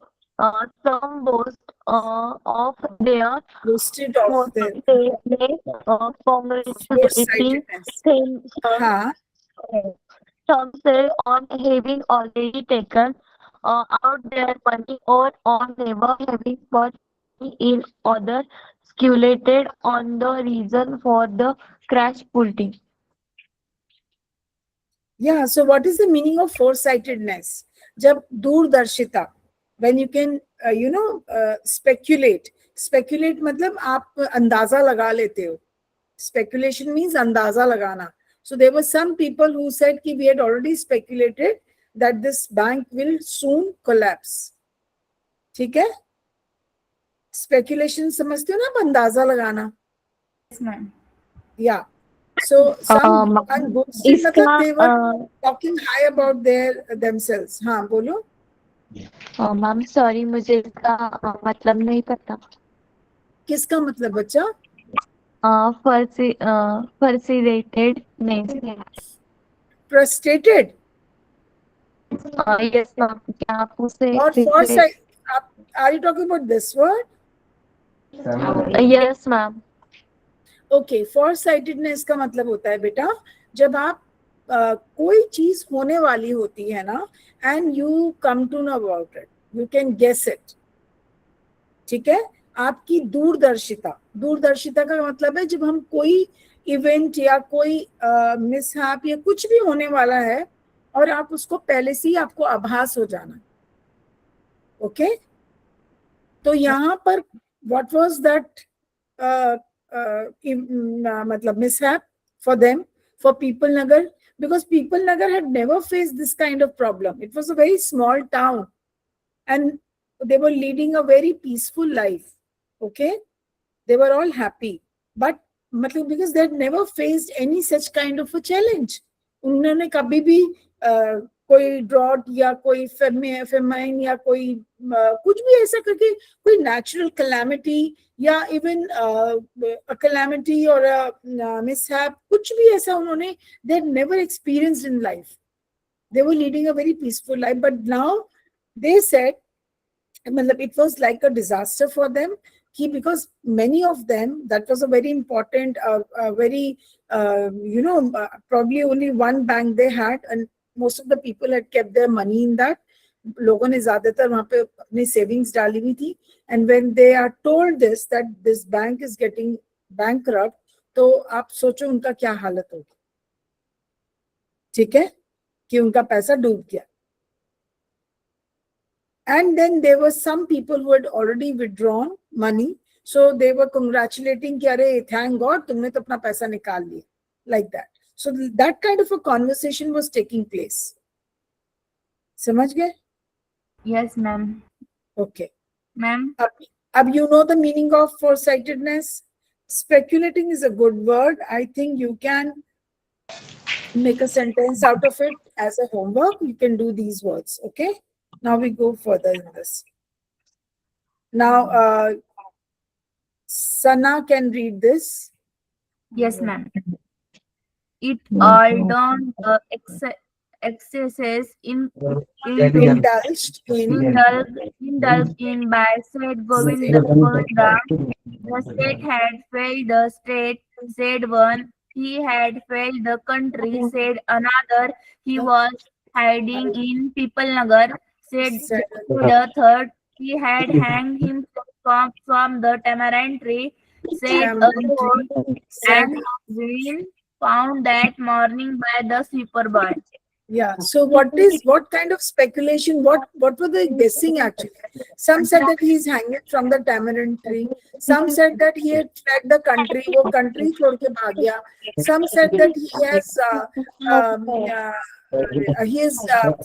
some boast of their Boasted of their congratulating forsightedness. him. हाँ. Some say on having already taken out their money or on never having put in other speculated on the reason for the crash pulling. Yeah, so what is the meaning of foresightedness? जब दूरदर्शिता, when you can speculate. Speculate मतलब आप अंदाजा लगा लेते हो. Speculation means अंदाजा लगाना. So there were some people who said कि we had already speculated that this bank will soon collapse. ठीक है? Speculation समझते हो ना, आप अंदाजा लगाना. Yes, ma'am. Yeah. So some boasted मतलब they were talking high about themselves. हाँ बोलो. मैम सॉरी मुझे इसका मतलब नहीं पता. किसका मतलब बच्चा? फर्सिलेटेड नहीं. Frustrated. Yes, ma'am. क्या आप उसे और rephrase- foresight, are you talking about this word? Yes, ma'am. Okay, for sightedness का मतलब होता है बेटा, जब आप कोई चीज होने वाली होती है ना, and you come to know about it, you can guess it, ठीक है। आपकी दूरदर्शिता, दूरदर्शिता का मतलब है जब हम कोई इवेंट या कोई मिसहैप या कुछ भी होने वाला है और आप उसको पहले से ही आपको आभास हो जाना, ओके। तो यहाँ पर व्हाट वाज दैट मतलब mishap for them, for People Nagar, because People Nagar had never faced this kind of problem. It was a very small town and they were leading a very peaceful life, okay. They were all happy, but मतलब because they had never faced any such kind of a challenge. उन्होंने कभी भी कोई drought या कोई famine या कोई कुछ भी ऐसा करके कोई नेचुरल कैलामिटी या इवन कैलामिटी और मिसहैप कुछ भी ऐसा उन्होंने they had never experienced in life. They were leading a very peaceful life, but now they said मतलब it was like a disaster for them, because many of them, that was a very important very probably only one bank they had and most of the people had kept their money in that. लोगों ने ज्यादातर वहां पे अपनी savings डाली हुई थी, and when they are told this that this bank is getting bankrupt, तो आप सोचो उनका क्या हालत होगी, ठीक है, कि उनका पैसा डूब गया. And then there were some people who had already withdrawn money, so they were congratulating कि अरे thank God तुमने तो अपना पैसा निकाल लिया, like that. So that kind of a conversation was taking place. समझ गए? Yes, ma'am. Okay. Ma'am. अब you know the meaning of foresightedness. Speculating is a good word. I think you can make a sentence out of it as a homework. You can do these words. Okay. Now we go further in this. Now, Sana can read this. Yes, ma'am. It all down the excesses indulged in by said Govinda. The state had failed the state, said one. He had failed the country, said another. He was hiding in People Nagar, said the third. He had hanged himself from the tamarind tree, said a fourth, and been found that morning by the sweeper boy. Yeah. So what kind of speculation? What were they guessing actually? Some said that he is hanging from the tamarind tree. Some said that he had fled the country. वो country छोड़ के भाग गया. Some said that he has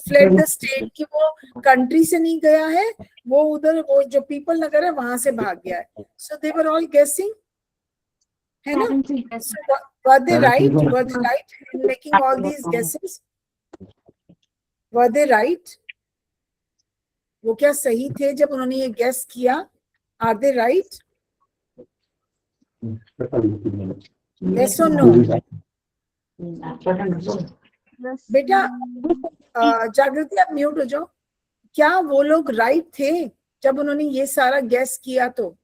fled the state, कि वो country से नहीं गया है, वो उधर वो जो People Nagar है वहां से भाग गया है. So they were all guessing, है ना? So were they right? Were they right in making all these guesses? Were they right? वो क्या सही थे जब उन्होंने ये guess किया? Are they right? Yes or no? बेटा जागृति आप म्यूट हो जाओ. क्या वो लोग right थे जब उन्होंने ये सारा guess किया तो?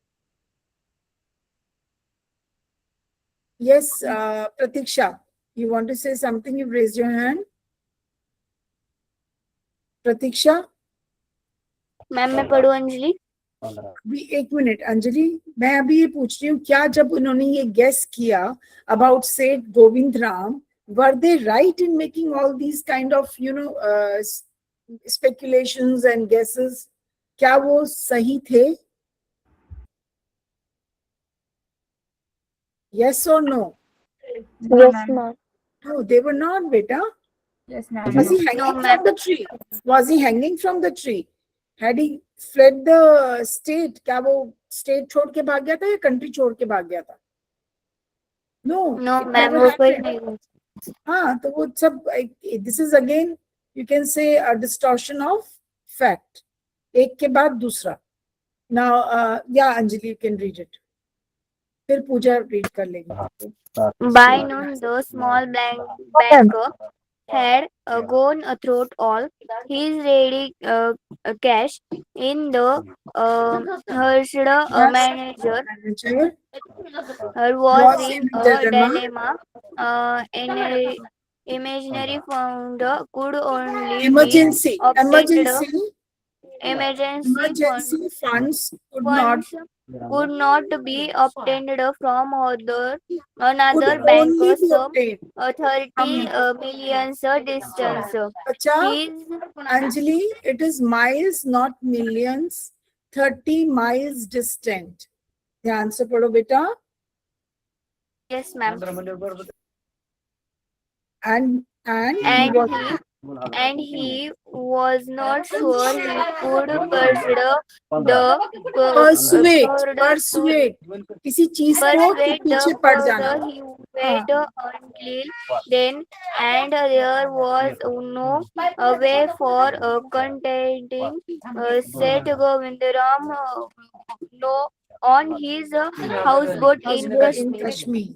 Yes, Pratiksha, you want to say something? You've raised your hand. Pratiksha. Ma'am मैं पढ़ूं अंजलि? एक मिनट अंजलि, मैं अभी ये पूछ रही हूँ, क्या जब उन्होंने ये गेस किया about Seth Govind Ram, were they right in making all these kind of speculations and guesses? क्या वो सही थे? Yes or no? Yes, ma'am. No, they were not, beta. Yes, ma'am. Was he hanging from the tree? Was he hanging from the tree? Had he fled the state? क्या वो state छोड़ के भाग गया था या country छोड़ के भाग गया था? No. No it ma'am never वो कोई happened. नहीं. हाँ, तो वो सब, this is again you can say a distortion of fact. एक के बाद दूसरा. Now, yeah, Anjali, you can read it. फिर पूजा read कर लेगी. By noon, the small banker had gone through all his ready cash in the Hearst manager Manager was was in in a a dilemma. dilemma. An imaginary fund could only be Emergency, obtained. emergency, Emergency emergency funds funds could not be obtained from could another bank only be some obtained 30 from millions distance. Acha, His Anjali, it is miles, not millions. 30 miles distant. ध्यान से पढ़ो बेटा. yes, ma'am. And And he was not sure he could persuade किसी चीज को कि persuade the पीछे पड़ जाना. further. He waited until then, and there was no way for contacting said Govindaram no on his houseboat in in Kashmir. Kashmir.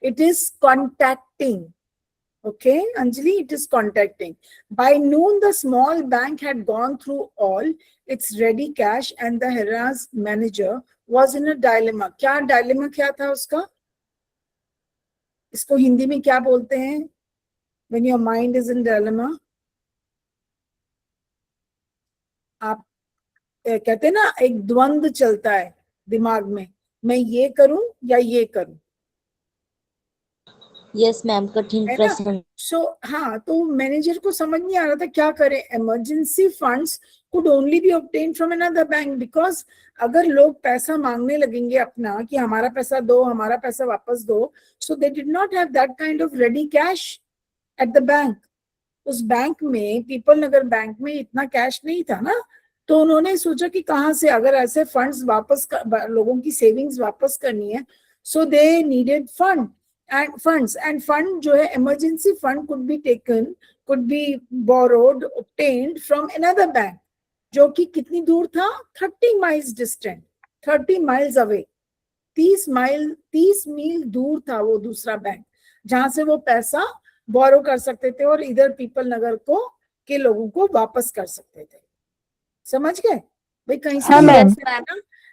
It is contacting. Okay, Anjali, it is contacting. By noon, the small bank had gone through all its ready cash and the Hera's manager was in a dilemma. क्या dilemma क्या था उसका? इसको हिंदी में क्या बोलते हैं? When your mind is in dilemma, आप कहते हैं ना, एक द्वंद्व चलता है दिमाग में, मैं ये करूं या ये करूं. यस मैम, कठिन प्रश्न. सो हाँ, तो मैनेजर को समझ नहीं आ रहा था क्या करे. Emergency funds could only B obtain from another bank, because अगर लोग पैसा मांगने लगेंगे अपना कि हमारा पैसा दो, हमारा पैसा वापस दो, so they did not have that kind of ready cash at the bank. उस बैंक में, पीपल नगर बैंक में इतना कैश नहीं था ना, तो उन्होंने सोचा कि कहाँ से अगर ऐसे फंड्स वापस लोगों की सेविंग्स वापस करनी है, so they needed funds and fund जो है emergency fund could be taken, could be borrowed, obtained from another bank जो कि कितनी दूर था, 30 miles distant, 30 miles away, 30 मील दूर था वो दूसरा बैंक जहां से वो पैसा बोरो कर सकते थे और इधर पीपल नगर को के लोगों को वापस कर सकते थे. समझ गए भाई? कहीं से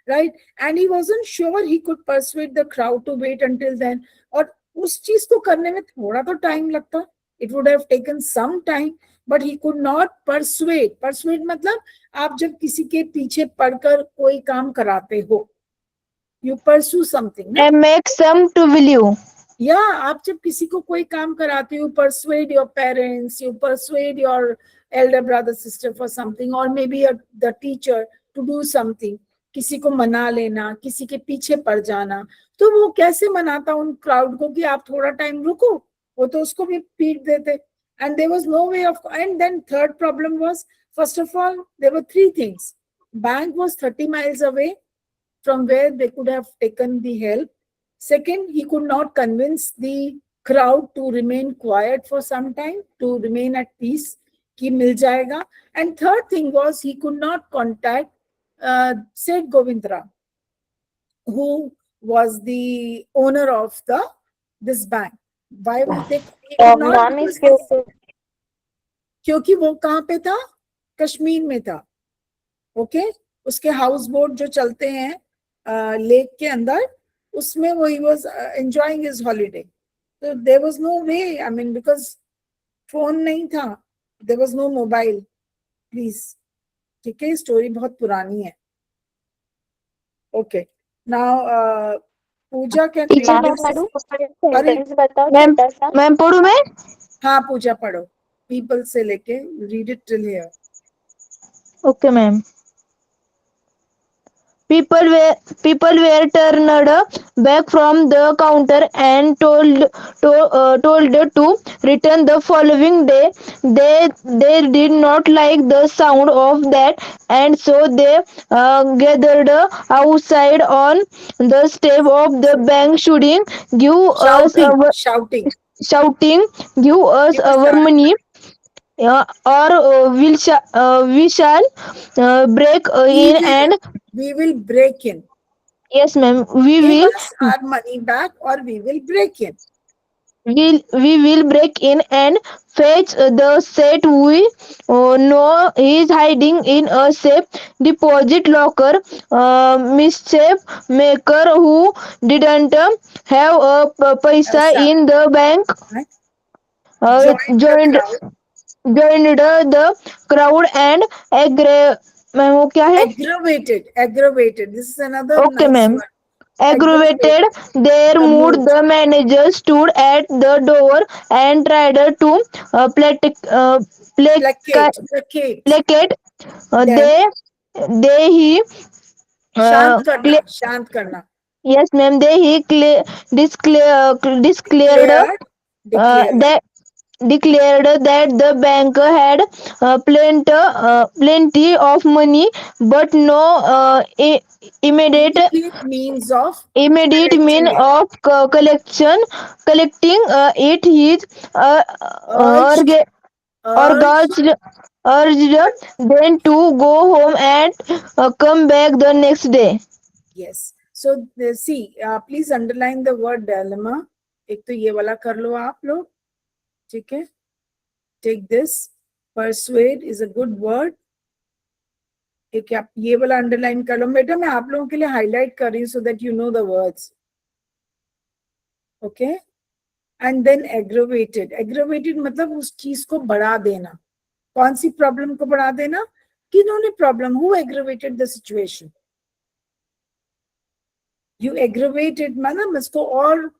right? And he wasn't sure he could persuade the crowd to wait until then. और उस चीज को करने में थोड़ा तो टाइम लगता. It would have taken some time, but he could not persuade. Persuade मतलब आप जब किसी के पीछे पड़कर कोई काम कराते हो, you pursue something. ना? And make some to will you. या आप जब किसी को कोई काम कराते हो, persuade your parents, you persuade your elder brother sister for something, or maybe the teacher to do something. किसी को मना लेना, किसी के पीछे पड़ जाना, तो वो कैसे मनाता उन क्राउड को कि आप थोड़ा टाइम रुको, वो तो उसको भी पीट देते. And there was no way of, and then third problem was, first of all, there were three things. Bank was 30 miles away from where they could have taken the help. Second, he could not convince the crowd to remain quiet for some time, to remain at peace, कि मिल जाएगा. And third thing was, he could not contact Seth Govindra, who was the owner of this bank. Why would they not? क्योंकि वो कहाँ पे था? कश्मीर में था. Okay, उसके हाउस बोट जो चलते हैं लेक के अंदर, उसमें वो he was enjoying his holiday. So there was no way, I mean, because phone नहीं था, there was no mobile. Please, ठीक है, स्टोरी बहुत पुरानी है. Okay, now Pooja can ma'am पढ़ू मैं? हाँ पूजा पढ़ो, पीपल से लेके read it till here. Okay, ma'am. People were turned back from the counter and told to return the following day. They did not like the sound of that, and so they gathered outside on the step of the bank, shouting, shouting, give us our money. Or we shall break in and we will break in. Yes, ma'am. We Give will us our money back or we will break in. we will break in and fetch the set. We know he is hiding in a safe deposit locker. Mischief maker who didn't have a paisa Paisa. in the bank Right? uh, Join the joined crowd. joined the crowd and ma'am वो क्या है? Aggravated. Aggravated. This is another Okay, nice ma'am. word. Aggravated, their The mood, mood. the manager stood at the door and tried to Placate. Placate. placate. Then He शांत uh, करना. cle- शांत करना. yes, ma'am. Declared Declared. Declared. that the bank had plenty of money, but no immediate Immediate means of immediate mean collecting it. of collecting it. His Urged. urged Urged. urged them to go home and come back the next day. Yes. So see, please underline the word dilemma. एक तो ये वाला कर लो आप लोग. ठीक है? Take this. Persuade is a good word. एक आप ये वाला अंडरलाइन कर लो. बेटा मैं आप लोगों के लिए हाईलाइट कर रही हूँ so that you know the words. Okay? And then aggravated. Aggravated मतलब उस चीज को बढ़ा देना. कौन सी प्रॉब्लम को बढ़ा देना? किन्होंने problem? Who aggravated the situation? You aggravated मतलब इसको और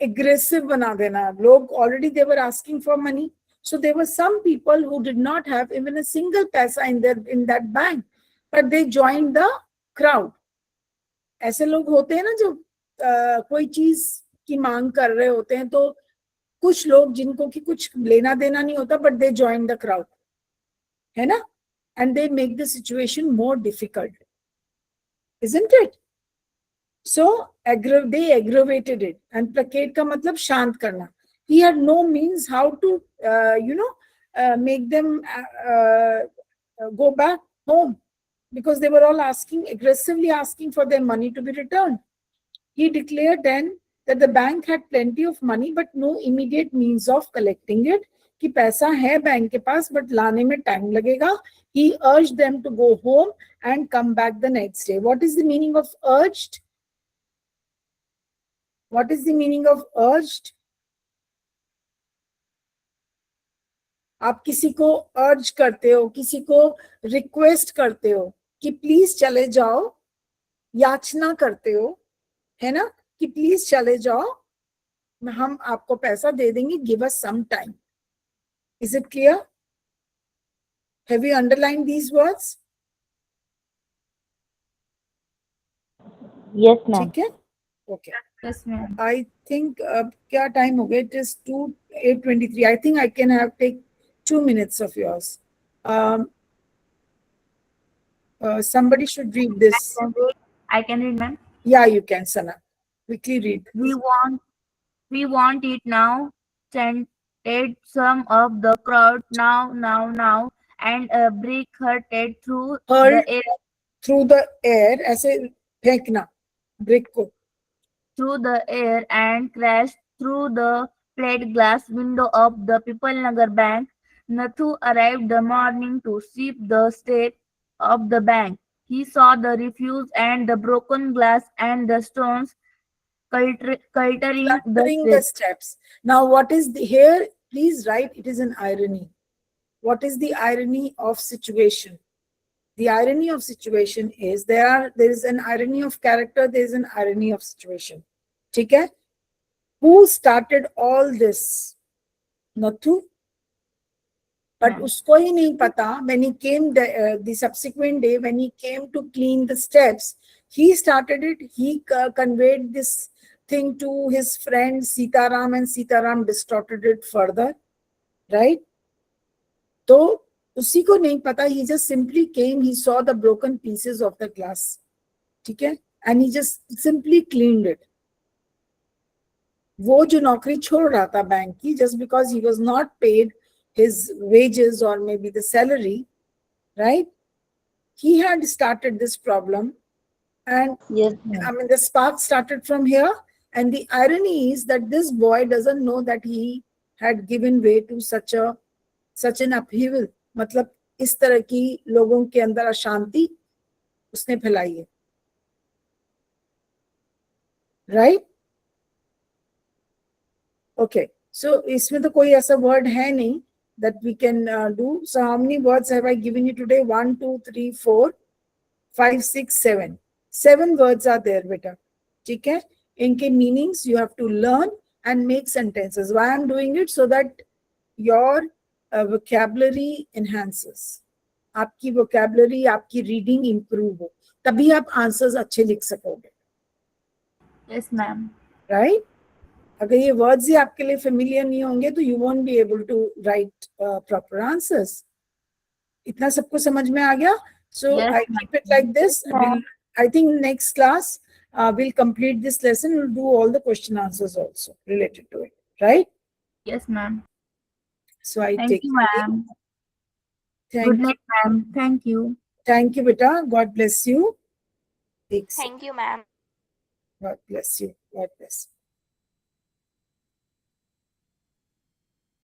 aggressive बना देना. लोग already they were asking for money. So there were some people who did not have even a single paisa in that bank, but they joined the crowd. ऐसे लोग होते हैं ना जो कोई चीज की मांग कर रहे होते हैं, तो कुछ लोग जिनको कि कुछ लेना देना नहीं होता, but they join the crowd, है ना? And they make the situation more difficult, isn't it? So they aggravated it. And placate का मतलब शांत करना. He had no means how to make them go back home, because they were all aggressively asking for their money to be returned. He declared then that the bank had plenty of money but no immediate means of collecting it. कि पैसा है bank के पास but लाने में time लगेगा. He urged them to go home and come back the next day. What is the meaning of urged? What is the meaning of urged? आप किसी को अर्ज करते हो, किसी को रिक्वेस्ट करते हो कि प्लीज चले जाओ, याचना करते हो, है ना, कि प्लीज चले जाओ, हम आपको पैसा दे देंगे, give us some time. Is it clear? Have you underline these words? Yes, ma'am. ठीक है, okay. Yes, ma'am. I think क्या टाइम हो गया? It is 8:23. I think I can take 2 minutes of yours. Somebody should read this. I can read, ma'am. Yeah, you can, Sana. Quickly read. We want it now. Chanted some of the crowd now, and a brick hurtled through Hurled the air. through the air, ऐसे फेंकना brick को. Through the air and crashed through the plate glass window of the Pipalnagar Bank. Nathu arrived the morning to sweep the steps of the bank. He saw the refuse and the broken glass and the stones cultering the Cluttering the steps. steps. Now, what is here? Please write. It is an irony. What is the irony of situation? The irony of situation is there is an irony of character. There is an irony of situation. ठीक है? Who started all this? Nathu. But उसको ही नहीं पता. When he came the subsequent day, when he came to clean the steps, he started it. He conveyed this thing to his friend Sitaram, and Sitaram distorted it further, right? तो उसी को नहीं पता. He just simply came. He saw the broken pieces of the glass, ठीक है? And he just simply cleaned it. वो जो नौकरी छोड़ रहा था बैंक की, just because he was not paid his wages or maybe the salary, right? He had started this problem, and Yes, ma'am. I mean the spark started from here. And the irony is that this boy doesn't know that he had given way to such an upheaval. मतलब इस तरह की लोगों के अंदर अशांति उसने फैलाई है, right? Okay, so इसमें तो कोई ऐसा word है नहीं that we can do. So how many words have I given you today? 1, 2, 3, 4, 5, 6, 7. 7 words are there, beta. ठीक है? इनके meanings you have to learn and make sentences. Why I'm doing it? So that your vocabulary enhances. आपकी vocabulary, आपकी reading improve हो, तभी आप answers अच्छे लिख सकोगे. Yes, ma'am. Right? अगर ये words ही आपके लिए familiar नहीं होंगे तो you won't be able to write proper answers. इतना सबको समझ में आ गया? So Yes, I keep it like this. I think next class we'll complete this lesson. We'll do all the question answers also related to it. Right? Yes, ma'am. So I Thank take you, ma'am. Good Thank night, ma'am. Thank you. you, beta. God bless you. Thank you, ma'am. God bless you. God bless you.